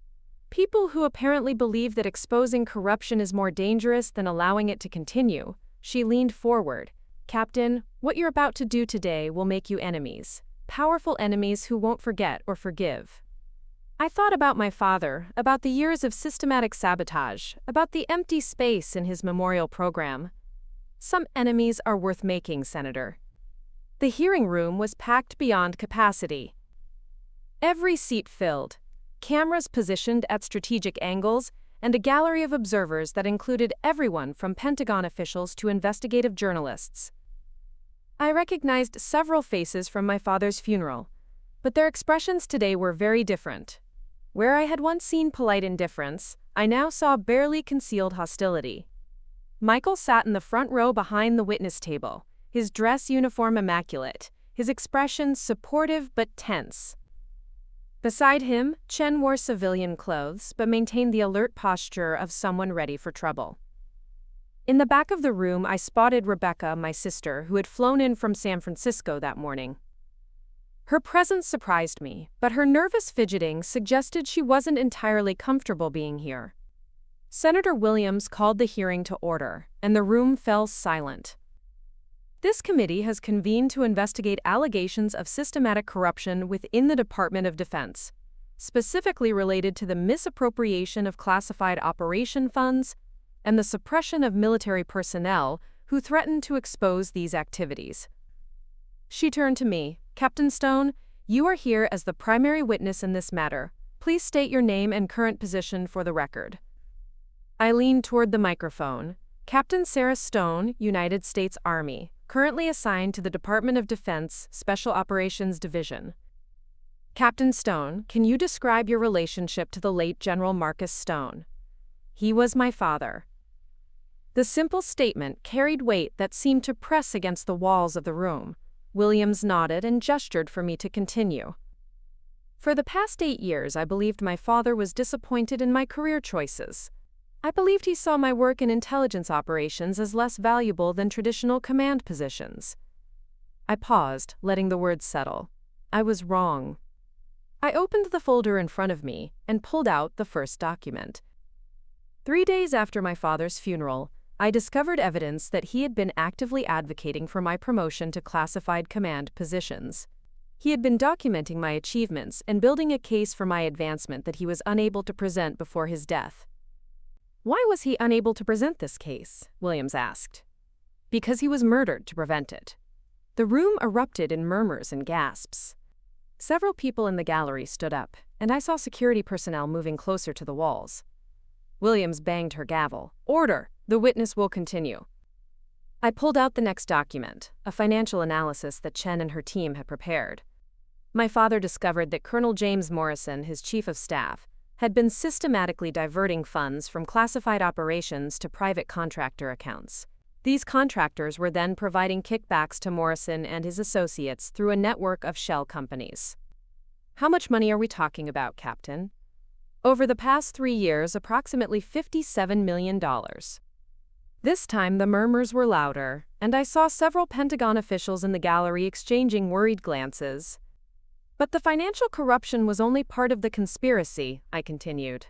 "People who apparently believe that exposing corruption is more dangerous than allowing it to continue." She leaned forward. "Captain, what you're about to do today will make you enemies. Powerful enemies who won't forget or forgive." I thought about my father, about the years of systematic sabotage, about the empty space in his memorial program. Some enemies are worth making, Senator. The hearing room was packed beyond capacity. Every seat filled, cameras positioned at strategic angles, and a gallery of observers that included everyone from Pentagon officials to investigative journalists. I recognized several faces from my father's funeral, but their expressions today were very different. Where I had once seen polite indifference, I now saw barely concealed hostility. Michael sat in the front row behind the witness table, his dress uniform immaculate, his expression supportive but tense. Beside him, Chen wore civilian clothes but maintained the alert posture of someone ready for trouble. In the back of the room, I spotted Rebecca, my sister, who had flown in from San Francisco that morning. Her presence surprised me, but her nervous fidgeting suggested she wasn't entirely comfortable being here. Senator Williams called the hearing to order, and the room fell silent. This committee has convened to investigate allegations of systematic corruption within the Department of Defense, specifically related to the misappropriation of classified operation funds and the suppression of military personnel who threatened to expose these activities. She turned to me. Captain Stone, you are here as the primary witness in this matter. Please state your name and current position for the record. I leaned toward the microphone. Captain Sarah Stone, United States Army, currently assigned to the Department of Defense Special Operations Division. Captain Stone, can you describe your relationship to the late General Marcus Stone? He was my father. The simple statement carried weight that seemed to press against the walls of the room. Williams nodded and gestured for me to continue. For the past 8 years, I believed my father was disappointed in my career choices. I believed he saw my work in intelligence operations as less valuable than traditional command positions. I paused, letting the words settle. I was wrong. I opened the folder in front of me and pulled out the first document. 3 days after my father's funeral, I discovered evidence that he had been actively advocating for my promotion to classified command positions. He had been documenting my achievements and building a case for my advancement that he was unable to present before his death. Why was he unable to present this case? Williams asked. Because he was murdered to prevent it. The room erupted in murmurs and gasps. Several people in the gallery stood up, and I saw security personnel moving closer to the walls. Williams banged her gavel. Order! The witness will continue. I pulled out the next document, a financial analysis that Chen and her team had prepared. My father discovered that Colonel James Morrison, his chief of staff, had been systematically diverting funds from classified operations to private contractor accounts. These contractors were then providing kickbacks to Morrison and his associates through a network of shell companies. How much money are we talking about, Captain? Over the past 3 years, approximately $57 million. This time the murmurs were louder, and I saw several Pentagon officials in the gallery exchanging worried glances. But the financial corruption was only part of the conspiracy, I continued.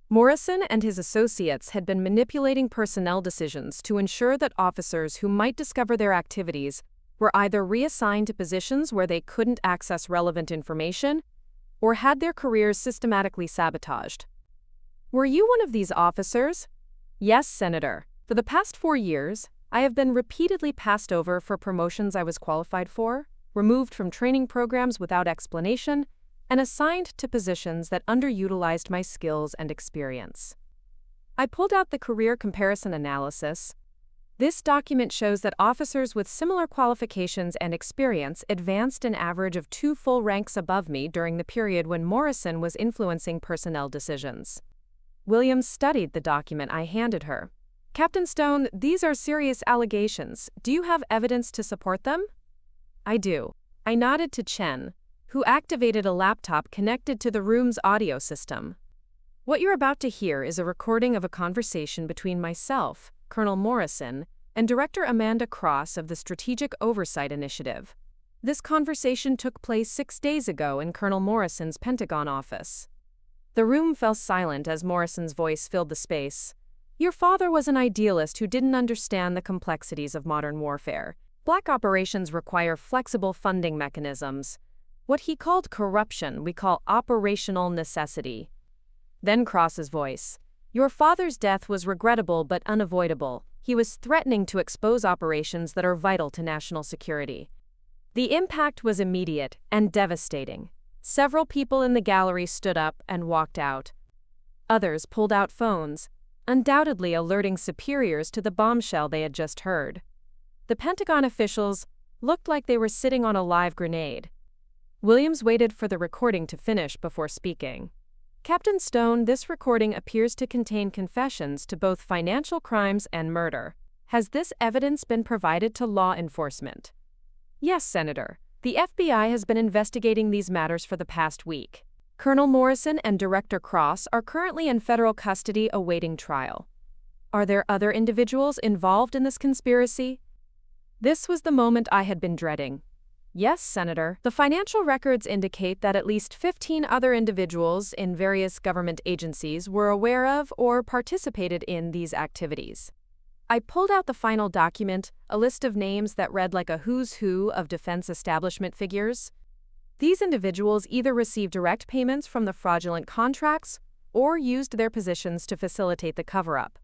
Morrison and his associates had been manipulating personnel decisions to ensure that officers who might discover their activities were either reassigned to positions where they couldn't access relevant information or had their careers systematically sabotaged. Were you one of these officers? Yes, Senator. For the past 4 years, I have been repeatedly passed over for promotions I was qualified for, removed from training programs without explanation, and assigned to positions that underutilized my skills and experience. I pulled out the career comparison analysis. This document shows that officers with similar qualifications and experience advanced an average of 2 full ranks above me during the period when Morrison was influencing personnel decisions. Williams studied the document I handed her. Captain Stone, these are serious allegations. Do you have evidence to support them? I do. I nodded to Chen, who activated a laptop connected to the room's audio system. What you're about to hear is a recording of a conversation between myself, Colonel Morrison, and Director Amanda Cross of the Strategic Oversight Initiative. This conversation took place 6 days ago in Colonel Morrison's Pentagon office. The room fell silent as Morrison's voice filled the space. Your father was an idealist who didn't understand the complexities of modern warfare. Black operations require flexible funding mechanisms. What he called corruption, we call operational necessity. Then Cross's voice. Your father's death was regrettable but unavoidable. He was threatening to expose operations that are vital to national security. The impact was immediate and devastating. Several people in the gallery stood up and walked out. Others pulled out phones, undoubtedly alerting superiors to the bombshell they had just heard. The Pentagon officials looked like they were sitting on a live grenade. Williams waited for the recording to finish before speaking. Captain Stone, this recording appears to contain confessions to both financial crimes and murder. Has this evidence been provided to law enforcement? Yes, Senator. The FBI has been investigating these matters for the past week. Colonel Morrison and Director Cross are currently in federal custody awaiting trial. Are there other individuals involved in this conspiracy? This was the moment I had been dreading. Yes, Senator. The financial records indicate that at least 15 other individuals in various government agencies were aware of or participated in these activities. I pulled out the final document, a list of names that read like a who's who of defense establishment figures. These individuals either received direct payments from the fraudulent contracts or used their positions to facilitate the cover-up.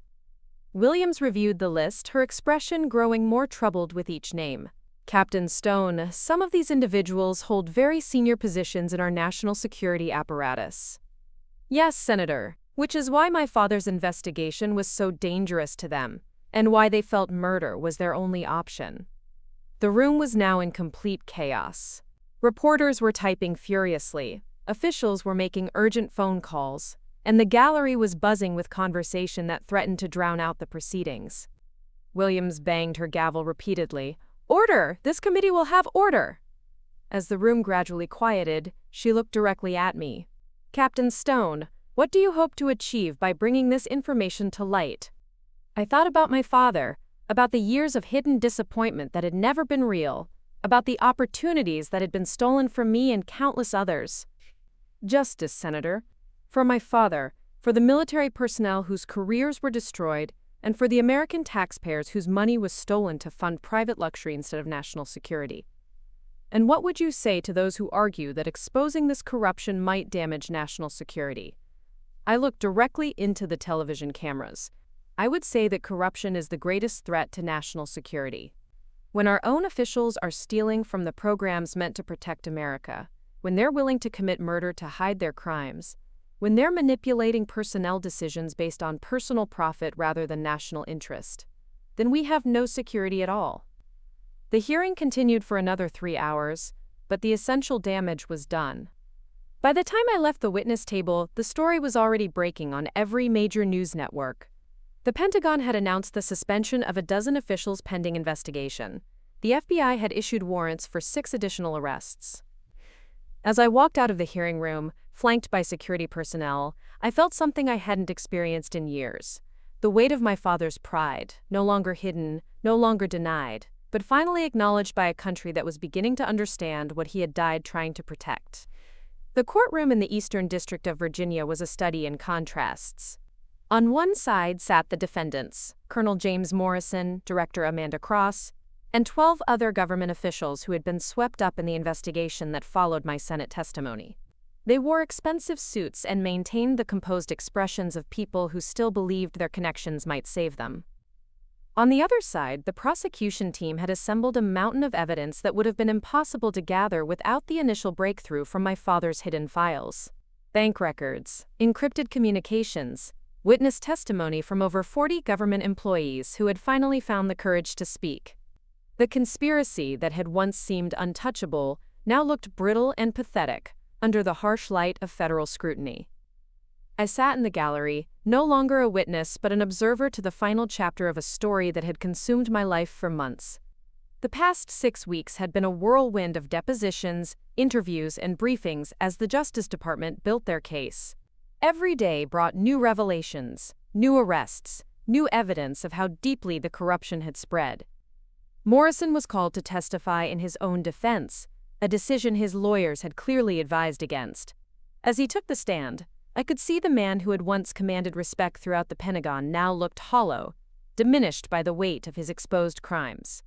Williams reviewed the list, her expression growing more troubled with each name. Captain Stone, some of these individuals hold very senior positions in our national security apparatus. Yes, Senator, which is why my father's investigation was so dangerous to them, and why they felt murder was their only option. The room was now in complete chaos. Reporters were typing furiously, officials were making urgent phone calls, and the gallery was buzzing with conversation that threatened to drown out the proceedings. Williams banged her gavel repeatedly. "Order! This committee will have order!" As the room gradually quieted, she looked directly at me. "Captain Stone, what do you hope to achieve by bringing this information to light?" I thought about my father, about the years of hidden disappointment that had never been real, about the opportunities that had been stolen from me and countless others. Justice, Senator. For my father, for the military personnel whose careers were destroyed, and for the American taxpayers whose money was stolen to fund private luxury instead of national security. And what would you say to those who argue that exposing this corruption might damage national security? I looked directly into the television cameras. I would say that corruption is the greatest threat to national security. When our own officials are stealing from the programs meant to protect America, when they're willing to commit murder to hide their crimes, when they're manipulating personnel decisions based on personal profit rather than national interest, then we have no security at all. The hearing continued for another 3 hours, but the essential damage was done. By the time I left the witness table, the story was already breaking on every major news network. The Pentagon had announced the suspension of a dozen officials pending investigation. The FBI had issued warrants for 6 additional arrests. As I walked out of the hearing room, flanked by security personnel, I felt something I hadn't experienced in years. The weight of my father's pride, no longer hidden, no longer denied, but finally acknowledged by a country that was beginning to understand what he had died trying to protect. The courtroom in the Eastern District of Virginia was a study in contrasts. On one side sat the defendants, Colonel James Morrison, Director Amanda Cross, and 12 other government officials who had been swept up in the investigation that followed my Senate testimony. They wore expensive suits and maintained the composed expressions of people who still believed their connections might save them. On the other side, the prosecution team had assembled a mountain of evidence that would have been impossible to gather without the initial breakthrough from my father's hidden files. Bank records, encrypted communications, witness testimony from over 40 government employees who had finally found the courage to speak. The conspiracy that had once seemed untouchable now looked brittle and pathetic under the harsh light of federal scrutiny. I sat in the gallery, no longer a witness but an observer to the final chapter of a story that had consumed my life for months. The past 6 weeks had been a whirlwind of depositions, interviews, and briefings as the Justice Department built their case. Every day brought new revelations, new arrests, new evidence of how deeply the corruption had spread. Morrison was called to testify in his own defense, a decision his lawyers had clearly advised against. As he took the stand, I could see the man who had once commanded respect throughout the Pentagon now looked hollow, diminished by the weight of his exposed crimes.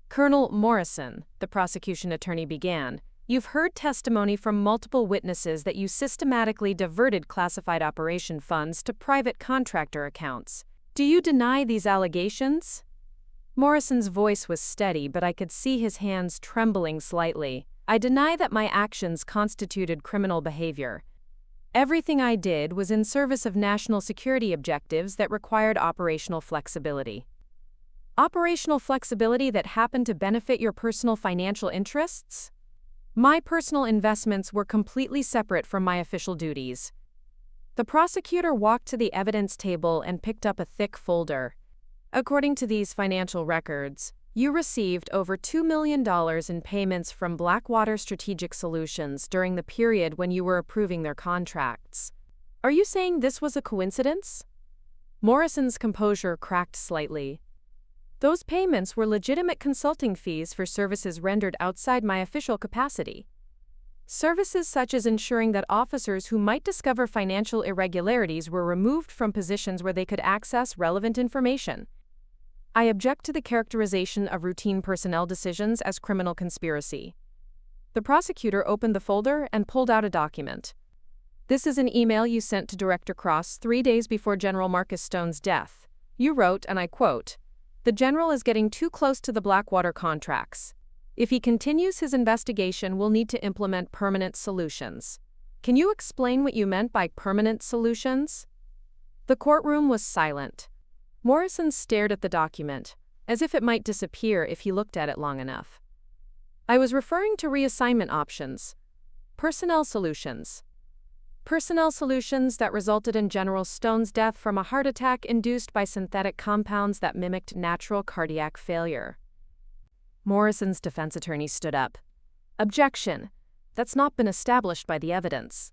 "Colonel Morrison," the prosecution attorney began, "you've heard testimony from multiple witnesses that you systematically diverted classified operation funds to private contractor accounts. Do you deny these allegations?" Morrison's voice was steady, but I could see his hands trembling slightly. "I deny that my actions constituted criminal behavior. Everything I did was in service of national security objectives that required operational flexibility." Operational flexibility that happened to benefit your personal financial interests? My personal investments were completely separate from my official duties. The prosecutor walked to the evidence table and picked up a thick folder. According to these financial records, You received over $2 million in payments from Blackwater Strategic Solutions during the period when you were approving their contracts. Are you saying this was a coincidence? Morrison's composure cracked slightly. Those payments were legitimate consulting fees for services rendered outside my official capacity. Services such as ensuring that officers who might discover financial irregularities were removed from positions where they could access relevant information. I object to the characterization of routine personnel decisions as criminal conspiracy. The prosecutor opened the folder and pulled out a document. This is an email you sent to Director Cross 3 days before General Marcus Stone's death. You wrote, and I quote, "The general is getting too close to the Blackwater contracts. If he continues his investigation, we'll need to implement permanent solutions." Can you explain what you meant by permanent solutions? The courtroom was silent. Morrison stared at the document, as if it might disappear if he looked at it long enough. I was referring to reassignment options. Personnel solutions. Personnel solutions that resulted in General Stone's death from a heart attack induced by synthetic compounds that mimicked natural cardiac failure. Morrison's defense attorney stood up. Objection. That's not been established by the evidence.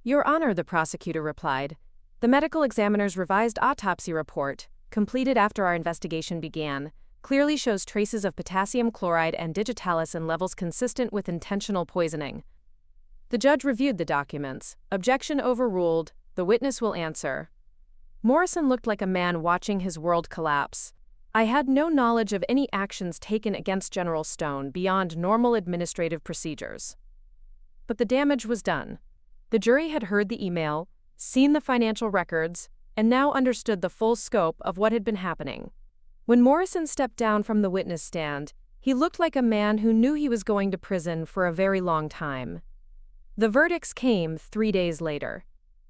Your Honor, the prosecutor replied. The medical examiner's revised autopsy report, completed after our investigation began, clearly shows traces of potassium chloride and digitalis in levels consistent with intentional poisoning. The judge reviewed the documents. Objection overruled. The witness will answer. Morrison looked like a man watching his world collapse. I had no knowledge of any actions taken against General Stone beyond normal administrative procedures. But the damage was done. The jury had heard the email, seen the financial records, and now understood the full scope of what had been happening. When Morrison stepped down from the witness stand, he looked like a man who knew he was going to prison for a very long time. The verdicts came 3 days later.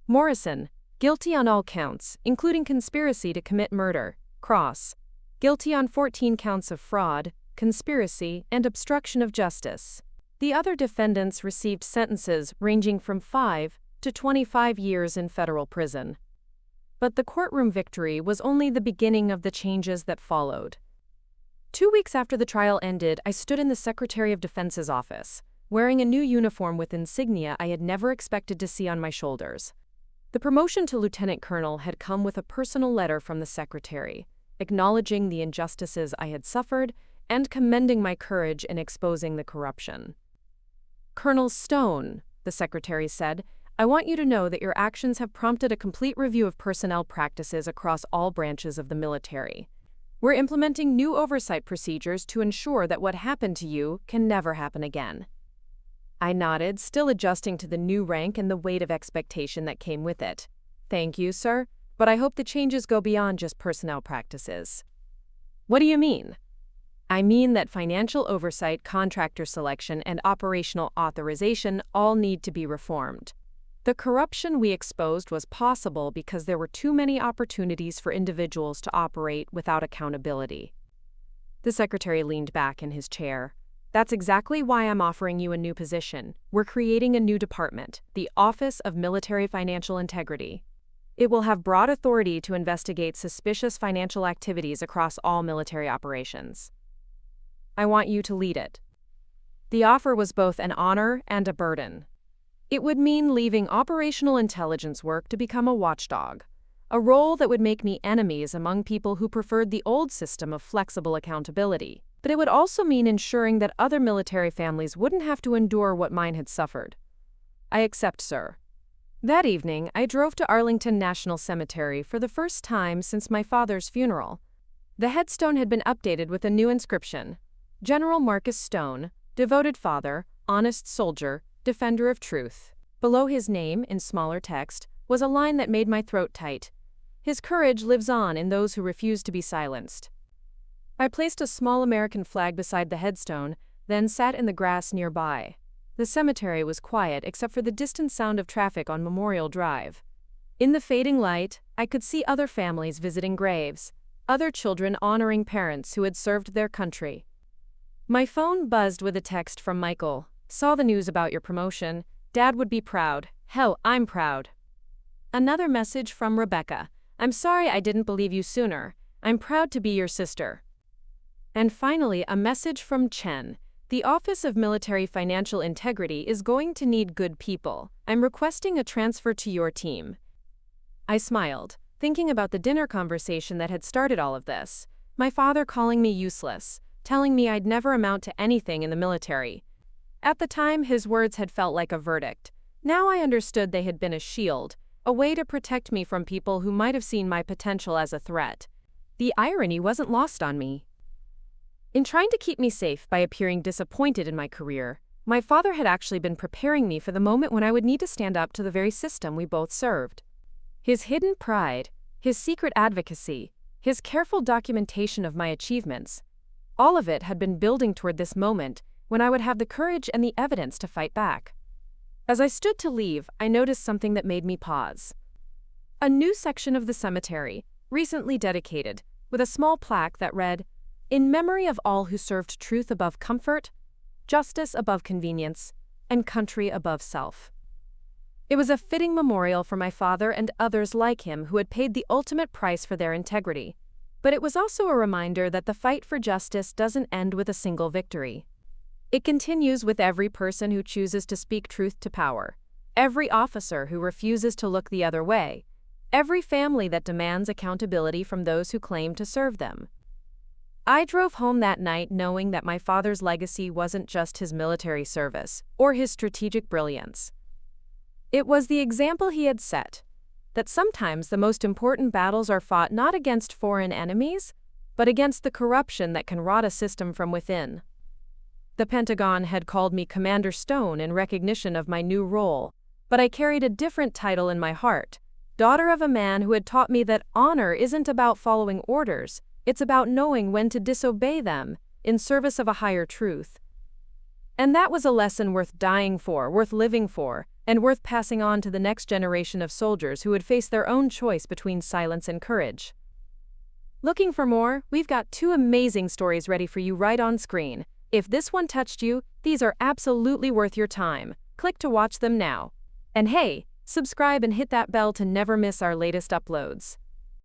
Morrison, guilty on all counts, including conspiracy to commit murder. Cross, guilty on 14 counts of fraud, conspiracy, and obstruction of justice. The other defendants received sentences ranging from 5 to 25 years in federal prison. But the courtroom victory was only the beginning of the changes that followed. 2 weeks after the trial ended, I stood in the Secretary of Defense's office, wearing a new uniform with insignia I had never expected to see on my shoulders. The promotion to lieutenant colonel had come with a personal letter from the secretary, acknowledging the injustices I had suffered and commending my courage in exposing the corruption. Colonel Stone, the secretary said, I want you to know that your actions have prompted a complete review of personnel practices across all branches of the military. We're implementing new oversight procedures to ensure that what happened to you can never happen again. I nodded, still adjusting to the new rank and the weight of expectation that came with it. Thank you, sir, but I hope the changes go beyond just personnel practices. What do you mean? I mean that financial oversight, contractor selection, and operational authorization all need to be reformed. The corruption we exposed was possible because there were too many opportunities for individuals to operate without accountability. The secretary leaned back in his chair. That's exactly why I'm offering you a new position. We're creating a new department, the Office of Military Financial Integrity. It will have broad authority to investigate suspicious financial activities across all military operations. I want you to lead it. The offer was both an honor and a burden. It would mean leaving operational intelligence work to become a watchdog, a role that would make me enemies among people who preferred the old system of flexible accountability. But it would also mean ensuring that other military families wouldn't have to endure what mine had suffered. I accept, sir. That evening, I drove to Arlington National Cemetery for the first time since my father's funeral. The headstone had been updated with a new inscription: General Marcus Stone, devoted father, honest soldier, defender of truth. Below his name, in smaller text, was a line that made my throat tight. His courage lives on in those who refuse to be silenced. I placed a small American flag beside the headstone, then sat in the grass nearby. The cemetery was quiet except for the distant sound of traffic on Memorial Drive. In the fading light, I could see other families visiting graves, other children honoring parents who had served their country. My phone buzzed with a text from Michael. Saw the news about your promotion. Dad would be proud. Hell, I'm proud. Another message from Rebecca. I'm sorry I didn't believe you sooner. I'm proud to be your sister. And finally, a message from Chen. The Office of Military Financial Integrity is going to need good people. I'm requesting a transfer to your team. I smiled, thinking about the dinner conversation that had started all of this. My father calling me useless, telling me I'd never amount to anything in the military. At the time, his words had felt like a verdict. Now I understood they had been a shield, a way to protect me from people who might have seen my potential as a threat. The irony wasn't lost on me. In trying to keep me safe by appearing disappointed in my career, my father had actually been preparing me for the moment when I would need to stand up to the very system we both served. His hidden pride, his secret advocacy, his careful documentation of my achievements, all of it had been building toward this moment when I would have the courage and the evidence to fight back. As I stood to leave, I noticed something that made me pause. A new section of the cemetery, recently dedicated, with a small plaque that read, "In memory of all who served truth above comfort, justice above convenience, and country above self." It was a fitting memorial for my father and others like him who had paid the ultimate price for their integrity. But it was also a reminder that the fight for justice doesn't end with a single victory. It continues with every person who chooses to speak truth to power, every officer who refuses to look the other way, every family that demands accountability from those who claim to serve them. I drove home that night knowing that my father's legacy wasn't just his military service or his strategic brilliance. It was the example he had set, that sometimes the most important battles are fought not against foreign enemies, but against the corruption that can rot a system from within. The Pentagon had called me Commander Stone in recognition of my new role, but I carried a different title in my heart, daughter of a man who had taught me that honor isn't about following orders, it's about knowing when to disobey them in service of a higher truth. And that was a lesson worth dying for, worth living for, and worth passing on to the next generation of soldiers who would face their own choice between silence and courage. Looking for more? We've got 2 amazing stories ready for you right on screen. If this one touched you, these are absolutely worth your time. Click to watch them now. And hey, subscribe and hit that bell to never miss our latest uploads.